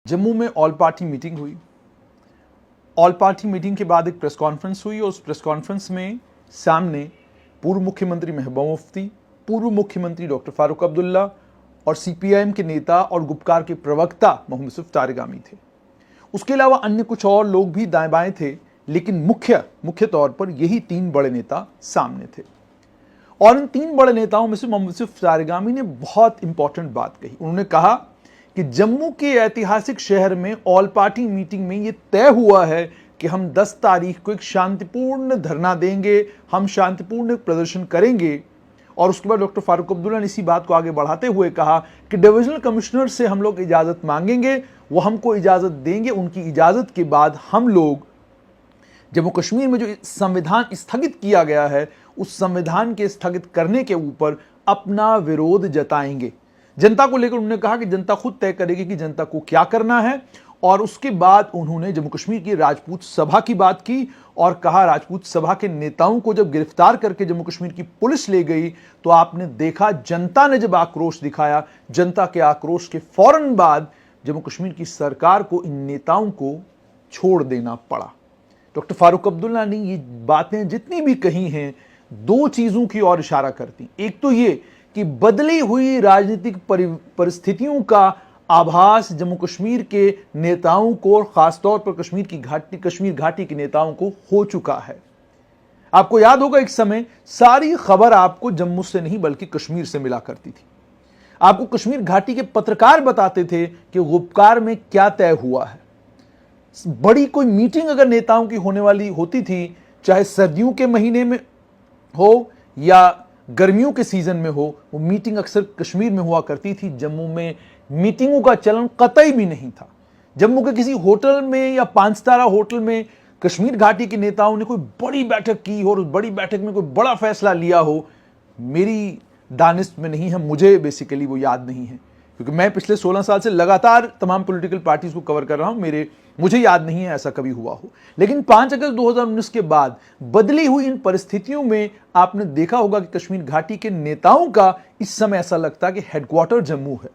जम्मू में all party meeting हुई। All party meeting के बाद एक प्रेस कॉन्फ्रेंस हुई और उस प्रेस कॉन्फ्रेंस में सामने पूर्व मुख्यमंत्री महबूबा मुफ्ती, पूर्व मुख्यमंत्री डॉक्टर फारूक अब्दुल्ला और सीपीआईएम के नेता और गुपकार के प्रवक्ता मोहम्मद यूसुफ तारिगामी थे। उसके अलावा अन्य कुछ और लोग भी दाएं बाएं थे, लेकिन मुख्य तौर पर यही तीन बड़े नेता सामने थे। और इन तीन बड़े नेताओं में से मोहम्मद यूसुफ तारिगामी ने बहुत इंपॉर्टेंट बात कही। उन्होंने कहा कि जम्मू के ऐतिहासिक शहर में ऑल पार्टी मीटिंग में यह तय हुआ है कि हम 10 तारीख को एक शांतिपूर्ण धरना देंगे, हम शांतिपूर्ण प्रदर्शन करेंगे। और उसके बाद डॉक्टर फारूक अब्दुल्ला ने इसी बात को आगे बढ़ाते हुए कहा कि डिविजनल कमिश्नर से हम लोग इजाजत मांगेंगे, वो हमको इजाजत देंगे, उनकी इजाजत के बाद हम लोग जम्मू कश्मीर में जो संविधान स्थगित किया गया है उस संविधान के स्थगित करने के ऊपर अपना विरोध जताएंगे। जनता को लेकर उन्होंने कहा कि जनता खुद तय करेगी कि जनता को क्या करना है। और उसके बाद उन्होंने जम्मू कश्मीर की राजपूत सभा की बात की और कहा राजपूत सभा के नेताओं को जब गिरफ्तार करके जम्मू कश्मीर की पुलिस ले गई तो आपने देखा जनता ने जब आक्रोश दिखाया, जनता के आक्रोश के फौरन बाद जम्मू कश्मीर की सरकार को इन नेताओं को छोड़ देना पड़ा। डॉक्टर फारूक अब्दुल्ला ने ये बातें जितनी भी कही हैं दो चीजों की ओर इशारा करती। एक तो ये कि बदली हुई राजनीतिक परिस्थितियों का आभास जम्मू कश्मीर के नेताओं को और खासतौर पर कश्मीर घाटी के नेताओं को हो चुका है। आपको याद होगा एक समय सारी खबर आपको जम्मू से नहीं बल्कि कश्मीर से मिला करती थी। आपको कश्मीर घाटी के पत्रकार बताते थे कि गुपकार में क्या तय हुआ है। बड़ी कोई मीटिंग अगर नेताओं की होने वाली होती थी, चाहे सर्दियों के महीने में हो या गर्मियों के सीजन में हो, वो मीटिंग अक्सर कश्मीर में हुआ करती थी। जम्मू में मीटिंगों का चलन कतई भी नहीं था। जम्मू के किसी होटल में या 5 तारा होटल में कश्मीर घाटी के नेताओं ने कोई बड़ी बैठक की हो और उस बड़ी बैठक में कोई बड़ा फैसला लिया हो, मेरी दानिश में नहीं है, मुझे बेसिकली वो याद नहीं है, क्योंकि मैं पिछले 16 साल से लगातार तमाम पॉलिटिकल पार्टीज को कवर कर रहा हूं। मुझे याद नहीं है ऐसा कभी हुआ हो। लेकिन 5 अगस्त 2019 के बाद बदली हुई इन परिस्थितियों में आपने देखा होगा कि कश्मीर घाटी के नेताओं का इस समय ऐसा लगता है कि हेडक्वार्टर जम्मू है।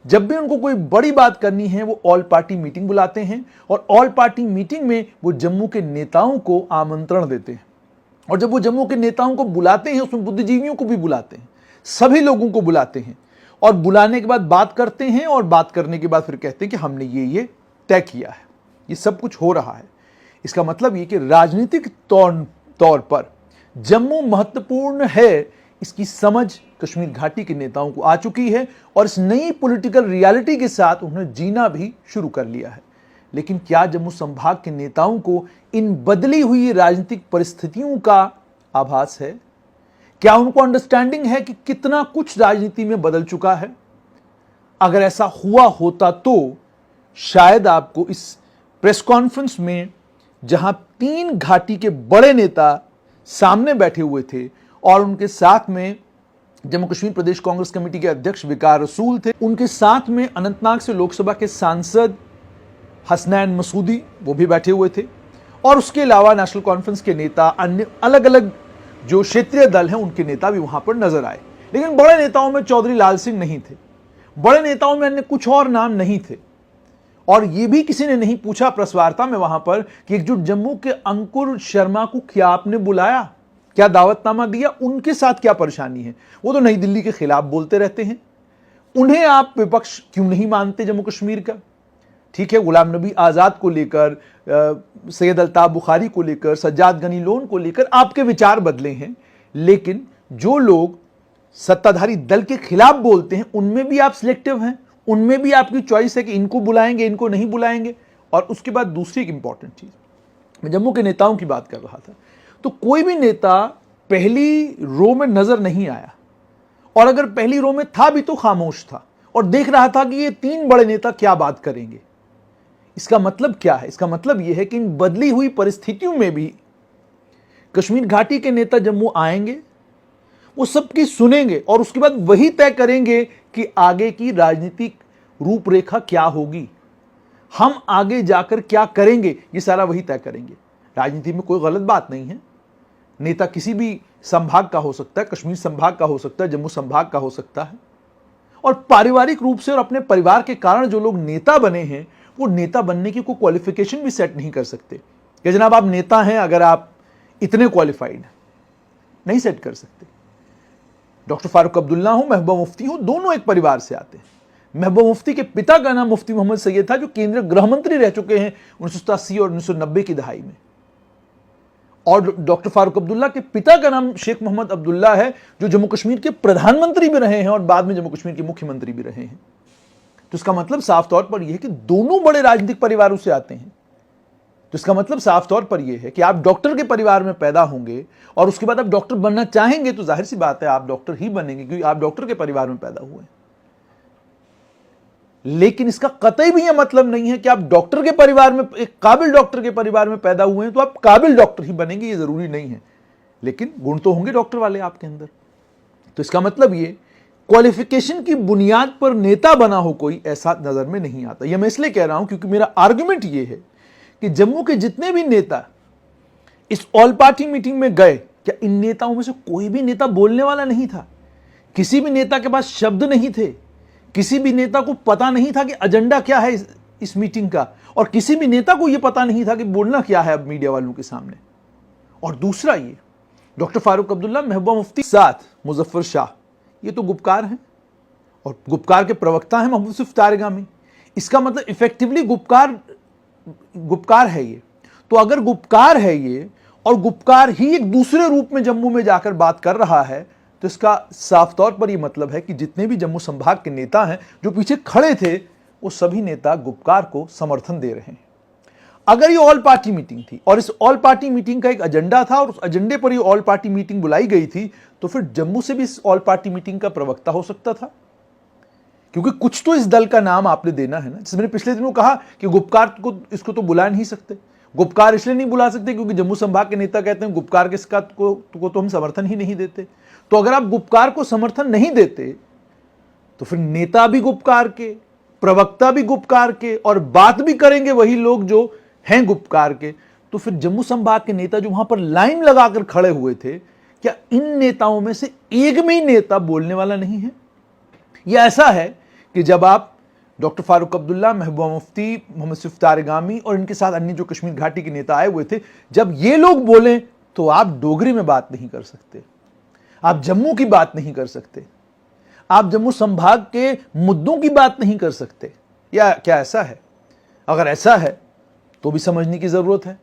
जब भी उनको कोई बड़ी बात करनी है वो ऑल पार्टी मीटिंग बुलाते हैं और ऑल पार्टी मीटिंग में वो जम्मू के नेताओं को आमंत्रण देते हैं। और जब वो जम्मू के नेताओं को बुलाते हैं उसमें बुद्धिजीवियों को भी बुलाते हैं, सभी लोगों को बुलाते हैं और बुलाने के बाद बात करते हैं और बात करने के बाद फिर कहते हैं कि हमने ये तय किया है, ये सब कुछ हो रहा है। इसका मतलब ये कि राजनीतिक तौर पर जम्मू महत्वपूर्ण है, इसकी समझ कश्मीर घाटी के नेताओं को आ चुकी है और इस नई पॉलिटिकल रियलिटी के साथ उन्होंने जीना भी शुरू कर लिया है। लेकिन क्या जम्मू संभाग के नेताओं को इन बदली हुई राजनीतिक परिस्थितियों का आभास है? क्या उनको अंडरस्टैंडिंग है कि कितना कुछ राजनीति में बदल चुका है? अगर ऐसा हुआ होता तो शायद आपको इस प्रेस कॉन्फ्रेंस में, जहां 3 घाटी के बड़े नेता सामने बैठे हुए थे और उनके साथ में जम्मू कश्मीर प्रदेश कांग्रेस कमेटी के अध्यक्ष विकार रसूल थे, उनके साथ में अनंतनाग से लोकसभा के सांसद हसनैन मसूदी वो भी बैठे हुए थे और उसके अलावा नेशनल कॉन्फ्रेंस के नेता, अन्य अलग अलग जो क्षेत्रीय दल हैं उनके नेता भी वहां पर नजर आए। लेकिन बड़े नेताओं में चौधरी लाल सिंह नहीं थे, बड़े नेताओं में अन्य कुछ और नाम नहीं थे। और यह भी किसी ने नहीं पूछा प्रेस वार्ता में वहां पर कि एकजुट जम्मू के अंकुर शर्मा को क्या आपने बुलाया, क्या दावतनामा दिया, उनके साथ क्या परेशानी है? वो तो नई दिल्ली के खिलाफ बोलते रहते हैं, उन्हें आप विपक्ष क्यों नहीं मानते जम्मू कश्मीर का? ठीक है, गुलाम नबी आजाद को लेकर, सैयद अल्ताफ बुखारी को लेकर, सज्जाद गनी लोन को लेकर आपके विचार बदले हैं, लेकिन जो लोग सत्ताधारी दल के खिलाफ बोलते हैं उनमें भी आप सिलेक्टिव हैं, उनमें भी आपकी चॉइस है कि इनको बुलाएंगे, इनको नहीं बुलाएंगे। और उसके बाद दूसरी एक इंपॉर्टेंट चीज, मैं जम्मू के नेताओं की बात कर रहा था, तो कोई भी नेता पहली रो में नजर नहीं आया, और अगर पहली रो में था भी तो खामोश था और देख रहा था कि ये 3 बड़े नेता क्या बात करेंगे। इसका मतलब क्या है? इसका मतलब यह है कि इन बदली हुई परिस्थितियों में भी कश्मीर घाटी के नेता जम्मू आएंगे, वो सबकी सुनेंगे और उसके बाद वही तय करेंगे कि आगे की राजनीतिक रूपरेखा क्या होगी, हम आगे जाकर क्या करेंगे, ये सारा वही तय करेंगे। राजनीति में कोई गलत बात नहीं है, नेता किसी भी संभाग का हो सकता है, कश्मीर संभाग का हो सकता है, जम्मू संभाग का हो सकता है, और पारिवारिक रूप से और अपने परिवार के कारण जो लोग नेता बने हैं वो नेता बनने की कोई क्वालिफिकेशन भी सेट नहीं कर सकते कि जनाब आप नेता हैं अगर आप इतने क्वालिफाइड हैं, नहीं सेट कर सकते। डॉक्टर फारूक अब्दुल्ला हो, महबूबा मुफ्ती हो, दोनों एक परिवार से आते हैं। महबूबा मुफ्ती के पिता का नाम मुफ्ती मोहम्मद सैयद था जो केंद्रीय गृह मंत्री रह चुके हैं 1980 और 1990 की दहाई में, और डॉक्टर फारूक अब्दुल्ला के पिता का नाम शेख मोहम्मद अब्दुल्ला है जो जम्मू कश्मीर के प्रधानमंत्री भी रहे हैं और बाद में जम्मू कश्मीर के मुख्यमंत्री भी रहे हैं। तो इसका मतलब साफ तौर पर यह है कि दोनों बड़े राजनीतिक परिवारों से आते हैं। तो इसका मतलब साफ तौर पर यह है कि आप डॉक्टर के परिवार में पैदा होंगे और उसके बाद आप डॉक्टर बनना चाहेंगे तो जाहिर सी बात है आप डॉक्टर ही बनेंगे क्योंकि आप डॉक्टर के परिवार में पैदा हुए हैं। लेकिन इसका कतई भी यह मतलब नहीं है कि आप डॉक्टर के परिवार में, एक काबिल डॉक्टर के परिवार में पैदा हुए हैं तो आप काबिल डॉक्टर ही बनेंगे, ये जरूरी नहीं है। लेकिन गुण तो होंगे डॉक्टर वाले आपके अंदर। तो इसका मतलब ये क्वालिफिकेशन की बुनियाद पर नेता बना हो कोई, ऐसा नजर में नहीं आता। यह मैं इसलिए कह रहा हूं क्योंकि मेरा आर्गुमेंट यह है कि जम्मू के जितने भी नेता इस ऑल पार्टी मीटिंग में गए, क्या इन नेताओं में से कोई भी नेता बोलने वाला नहीं था? किसी भी नेता के पास शब्द नहीं थे, किसी भी नेता को पता नहीं था कि एजेंडा क्या है इस मीटिंग का, और किसी भी नेता को यह पता नहीं था कि बोलना क्या है अब मीडिया वालों के सामने। और दूसरा ये डॉक्टर फारूक अब्दुल्ला, महबूबा मुफ्ती, साथ मुजफ्फर शाह, ये तो गुपकार हैं और गुपकार के प्रवक्ता हैं महबूब सिर्फ तारगामी। इसका मतलब इफेक्टिवली गुपकार है ये। तो अगर गुपकार है ये और गुपकार ही एक दूसरे रूप में जम्मू में जाकर बात कर रहा है तो इसका साफ तौर पर यह मतलब है कि जितने भी जम्मू संभाग के नेता हैं जो पीछे खड़े थे वो सभी नेता गुपकार को समर्थन दे रहे हैं। अगर ये ऑल पार्टी मीटिंग थी और इस ऑल पार्टी मीटिंग का एक एजेंडा था और उस एजेंडे पर ये ऑल पार्टी मीटिंग बुलाई गई थी तो फिर जम्मू से भी इस ऑल पार्टी मीटिंग का प्रवक्ता हो सकता था, क्योंकि कुछ तो इस दल का नाम आपने देना है ना। जैसे मैंने पिछले दिनों कहा कि गुपकार को इसको तो बुला नहीं सकते। गुपकार इसलिए नहीं बुला सकते क्योंकि जम्मू संभाग के नेता कहते हैं गुपकार के को तो हम समर्थन ही नहीं देते। तो अगर आप गुपकार को समर्थन नहीं देते तो फिर नेता भी गुपकार के, प्रवक्ता भी गुपकार के और बात भी करेंगे वही लोग जो हैं गुपकार के। तो फिर जम्मू संभाग के नेता जो वहां पर लाइन लगाकर खड़े हुए थे, क्या इन नेताओं में से एक में ही नेता बोलने वाला नहीं है? यह ऐसा है कि जब आप डॉक्टर फारूक अब्दुल्ला, महबूबा मुफ्ती, मोहम्मद सिफ तारगामी और इनके साथ अन्य जो कश्मीर घाटी के नेता आए हुए थे, जब ये लोग बोले तो आप डोगरी में बात नहीं कर सकते, आप जम्मू की बात नहीं कर सकते, आप जम्मू संभाग के मुद्दों की बात नहीं कर सकते। या क्या ऐसा है? अगर ऐसा है तो भी समझने की जरूरत है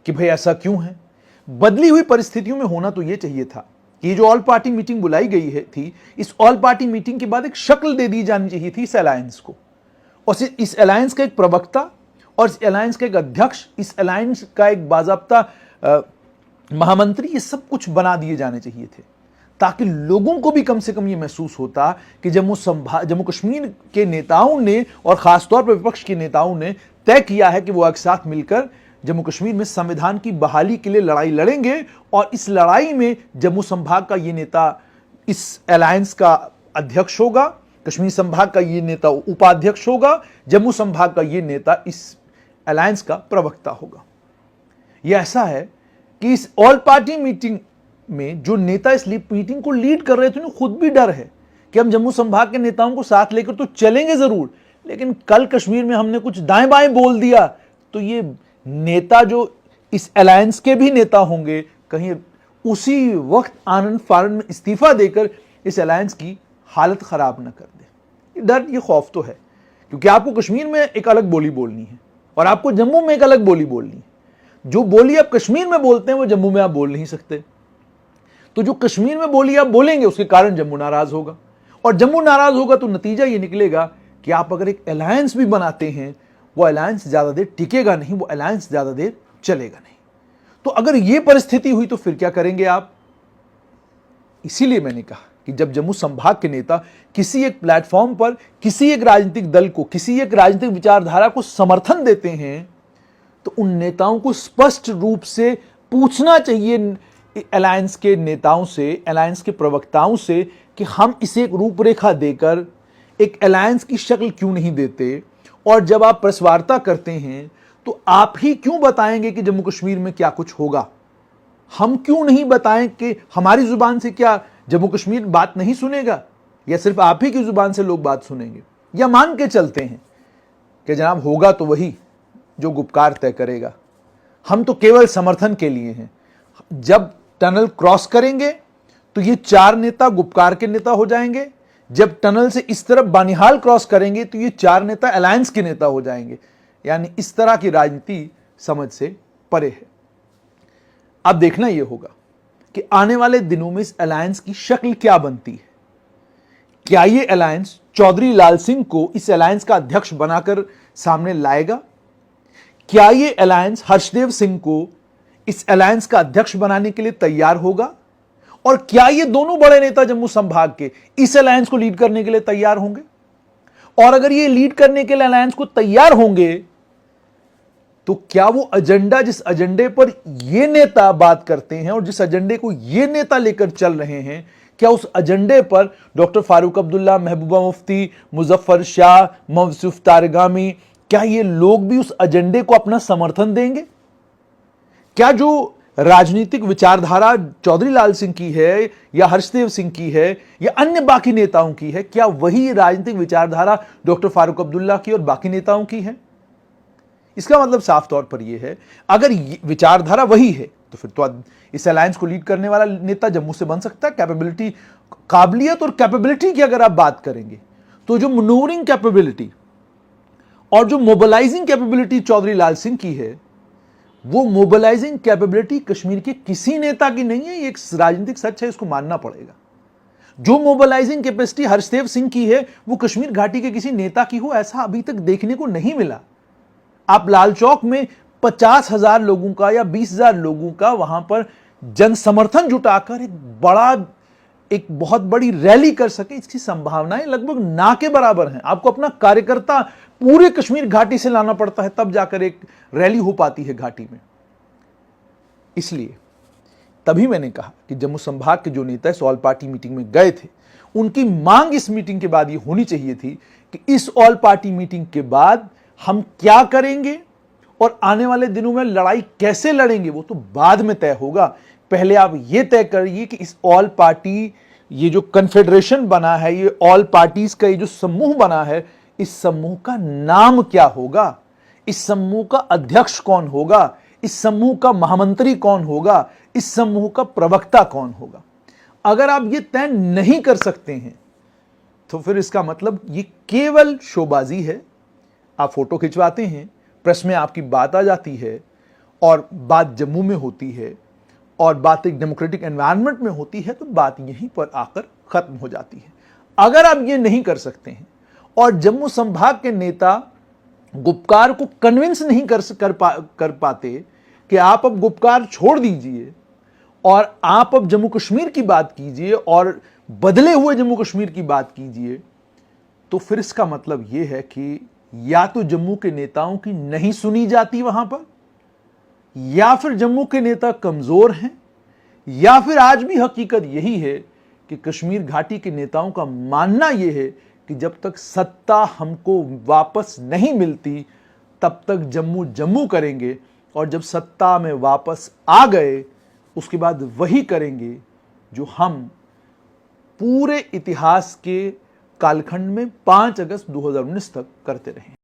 कि भाई ऐसा क्यों है। बदली हुई परिस्थितियों में होना तो यह चाहिए था कि ये जो ऑल पार्टी मीटिंग बुलाई गई है थी, इस ऑल पार्टी मीटिंग के बाद एक शक्ल दे दी जानी चाहिए थी इस अलायंस को, और इस अलायंस का एक प्रवक्ता और इस अलायंस का एक अध्यक्ष, इस अलायंस का एक बाजाब्ता महामंत्री, ये सब कुछ बना दिए जाने चाहिए थे ताकि लोगों को भी कम से कम ये महसूस होता कि जम्मू कश्मीर के नेताओं ने और खासतौर पर विपक्ष के नेताओं ने तय किया है कि वो एक साथ मिलकर जम्मू कश्मीर में संविधान की बहाली के लिए लड़ाई लड़ेंगे, और इस लड़ाई में जम्मू संभाग का ये नेता इस अलायंस का अध्यक्ष होगा, कश्मीर संभाग का ये नेता उपाध्यक्ष होगा, जम्मू संभाग का ये नेता इस अलायंस का प्रवक्ता होगा। यह ऐसा है कि इस ऑल पार्टी मीटिंग में जो नेता इस मीटिंग को लीड कर रहे थे उन्हें खुद भी डर है कि हम जम्मू संभाग के नेताओं को साथ लेकर तो चलेंगे जरूर, लेकिन कल कश्मीर में हमने कुछ दाएं बाएं बोल दिया तो ये नेता जो इस अलायंस के भी नेता होंगे कहीं उसी वक्त आनंद फानंद में इस्तीफा देकर इस अलायंस की हालत खराब न कर दे। ये डर, ये खौफ तो है, क्योंकि आपको कश्मीर में एक अलग बोली बोलनी है और आपको जम्मू में एक अलग बोली बोलनी है। जो बोली आप कश्मीर में बोलते हैं वो जम्मू में आप बोल नहीं सकते, तो जो कश्मीर में बोली आप बोलेंगे उसके कारण जम्मू नाराज होगा, और जम्मू नाराज होगा तो नतीजा ये निकलेगा कि आप अगर एक अलायंस भी बनाते हैं वो अलायंस ज्यादा देर टिकेगा नहीं, वो अलायंस ज्यादा देर चलेगा नहीं। तो अगर ये परिस्थिति हुई तो फिर क्या करेंगे आप? इसीलिए मैंने कहा कि जब जम्मू संभाग के नेता किसी एक प्लेटफॉर्म पर किसी एक राजनीतिक दल को, किसी एक राजनीतिक विचारधारा को समर्थन देते हैं तो उन नेताओं को स्पष्ट रूप से पूछना चाहिए अलायंस के नेताओं से, अलायंस के प्रवक्ताओं से कि हम इसे एक रूपरेखा देकर एक अलायंस की शक्ल क्यों नहीं देते, और जब आप प्रेस वार्ता करते हैं तो आप ही क्यों बताएंगे कि जम्मू कश्मीर में क्या कुछ होगा? हम क्यों नहीं बताएं कि हमारी जुबान से क्या जम्मू कश्मीर बात नहीं सुनेगा? या सिर्फ आप ही की जुबान से लोग बात सुनेंगे, या मान के चलते हैं कि जनाब होगा तो वही जो गुपकार तय करेगा, हम तो केवल समर्थन के लिए हैं। जब टनल क्रॉस करेंगे तो ये 4 नेता गुपकार के नेता हो जाएंगे, जब टनल से इस तरफ बानिहाल क्रॉस करेंगे तो ये 4 नेता अलायंस के नेता हो जाएंगे। यानी इस तरह की राजनीति समझ से परे है। अब देखना यह होगा कि आने वाले दिनों में इस अलायंस की शक्ल क्या बनती है। क्या यह अलायंस चौधरी लाल सिंह को इस अलायंस का अध्यक्ष बनाकर सामने लाएगा? क्या यह अलायंस हर्षदेव सिंह को इस अलायंस का अध्यक्ष बनाने के लिए तैयार होगा? और क्या ये दोनों बड़े नेता जम्मू संभाग के इस अलायंस को लीड करने के लिए तैयार होंगे? और अगर ये लीड करने के लिए अलायंस को तैयार होंगे तो क्या वो एजेंडा, जिस एजेंडे पर ये नेता बात करते हैं और जिस एजेंडे को ये नेता लेकर चल रहे हैं, क्या उस एजेंडे पर डॉक्टर फारूक अब्दुल्ला, महबूबा मुफ्ती, मुजफ्फर शाह, मौसूफ तारगामी, क्या ये लोग भी उस एजेंडे को अपना समर्थन देंगे? क्या जो राजनीतिक विचारधारा चौधरी लाल सिंह की है या हर्षदेव सिंह की है या अन्य बाकी नेताओं की है, क्या वही राजनीतिक विचारधारा डॉक्टर फारूक अब्दुल्ला की और बाकी नेताओं की है? इसका मतलब साफ तौर पर यह है, अगर विचारधारा वही है तो फिर तो इस अलायंस को लीड करने वाला नेता जम्मू से बन सकता है। कैपेबिलिटी, काबिलियत और कैपेबिलिटी की अगर आप बात करेंगे तो जो मनूवरिंग कैपेबिलिटी और जो मोबिलाइजिंग कैपेबिलिटी चौधरी लाल सिंह की है, वो मोबिलाइजिंग कैपेबिलिटी कश्मीर के किसी नेता की नहीं है। ये एक राजनीतिक सच है, इसको मानना पड़ेगा। जो मोबिलाइजिंग कैपेसिटी हर्षदेव सिंह की है वो कश्मीर घाटी के किसी नेता की हो, ऐसा अभी तक देखने को नहीं मिला। आप लाल चौक में 50,000 लोगों का या 20,000 लोगों का वहां पर जन समर्थन जुटाकर एक बहुत बड़ी रैली कर सके, इसकी संभावनाएं लगभग ना के बराबर हैं। आपको अपना कार्यकर्ता पूरे कश्मीर घाटी से लाना पड़ता है, तब जाकर एक रैली हो पाती है घाटी में। इसलिए तभी मैंने कहा कि जम्मू संभाग के जो नेता इस ऑल पार्टी मीटिंग में गए थे, उनकी मांग इस मीटिंग के बाद ये होनी चाहिए थी कि इस ऑल पार्टी मीटिंग के बाद हम क्या करेंगे और आने वाले दिनों में लड़ाई कैसे लड़ेंगे वो तो बाद में तय होगा। पहले आप ये तय करिए कि इस ऑल पार्टी, ये जो कन्फेडरेशन बना है, ये ऑल पार्टीज का ये जो समूह बना है, इस समूह का नाम क्या होगा, इस समूह का अध्यक्ष कौन होगा, इस समूह का महामंत्री कौन होगा, इस समूह का प्रवक्ता कौन होगा। अगर आप ये तय नहीं कर सकते हैं तो फिर इसका मतलब ये केवल शोबाजी है। आप फोटो खिंचवाते हैं, प्रेस में आपकी बात आ जाती है और बात जम्मू में होती है और बात एक डेमोक्रेटिक एनवायरनमेंट में होती है, तो बात यहीं पर आकर खत्म हो जाती है। अगर आप ये नहीं कर सकते हैं और जम्मू संभाग के नेता गुपकार को कन्विंस नहीं कर पाते कि आप अब गुपकार छोड़ दीजिए और आप अब जम्मू कश्मीर की बात कीजिए और बदले हुए जम्मू कश्मीर की बात कीजिए, तो फिर इसका मतलब यह है कि या तो जम्मू के नेताओं की नहीं सुनी जाती वहां पर, या फिर जम्मू के नेता कमजोर हैं, या फिर आज भी हकीकत यही है कि कश्मीर घाटी के नेताओं का मानना यह है कि जब तक सत्ता हमको वापस नहीं मिलती तब तक जम्मू जम्मू करेंगे, और जब सत्ता में वापस आ गए उसके बाद वही करेंगे जो हम पूरे इतिहास के कालखंड में 5 अगस्त 2019 तक करते रहे।